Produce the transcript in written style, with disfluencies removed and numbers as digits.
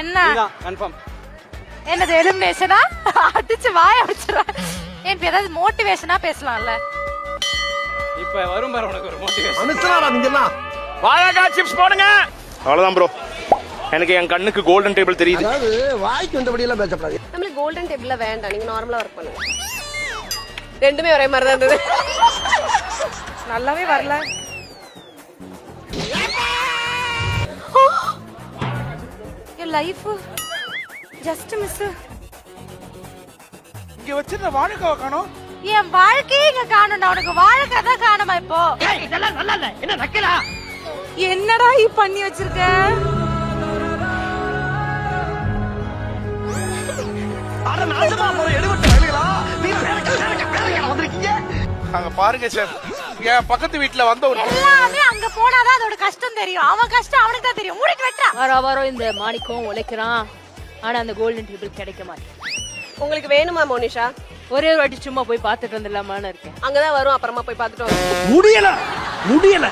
என்ன என்னது எலிமினேஷனா? அடிச்சு வாய வச்சிருவேன். ஏன் ஏதாவது மோட்டிவேஷனா பேசலாம்ல? இப்ப வரும் பாரு உனக்கு ஒரு மோட்டிவேஷன். அனுசராடா நீங்கலாம். வாழைக்கா சிப்ஸ் போடுங்க. அவ்வளவுதான் ப்ரோ. எனக்கு என் கண்ணுக்கு கோல்டன் டேபிள் தெரியுது. அதாவது வாய்க்கு வந்தபடி எல்லாம் பேசப்படாது. நம்மளுக்கு கோல்டன் டேபிள்ல வேண்டாம். நீங்க நார்மலா ஒர்க் பண்ணுங்க. ரெண்டுமே ஒரே மாதிரி தான் இருந்தது. நல்லாவே வரல. என் லைஃப் ஜஸ்ட் மிஸ். இங்க வச்சிருந்த வாழைக்காவை காணோம். என் வாழ்க்கையே இங்க காணும்டா. உனக்கு வாழைக்காய் தான் காணுமா இப்போ? இதெல்லாம் நல்லா இல்ல. என்ன நக்கலா? என்னடா பண்ணி வச்சிருக்க? அட நாசமா போற எடுவட்ட வேலைகளா. நீ வேலைக்கு வந்திருக்கீங்க. அங்க பாருங்க சார். என் பக்கத்து வீட்ல வந்த ஒரு எல்லாமே அங்க போனாதான் அதோட கஷ்டம் தெரியும். அவன் கஷ்டம் அவனுக்கு தான் தெரியும். மூடிட்டு வெட்டா. வாரம் இந்த மாணிக்கம் உழைக்கிறான். ஆனா அந்த கோல்டன் டேபிள் கிடைக்க மாட்டேங்குது. உங்களுக்கு வேணுமா மோனிஷா? ஒரே ஒரு வாட்டி சும்மா போய் பார்த்துட்டு வந்துடலாமான்னு இருக்கேன். அங்கதான் வரும். அப்புறமா போய் பார்த்துட்டு வாங்க. முடியல.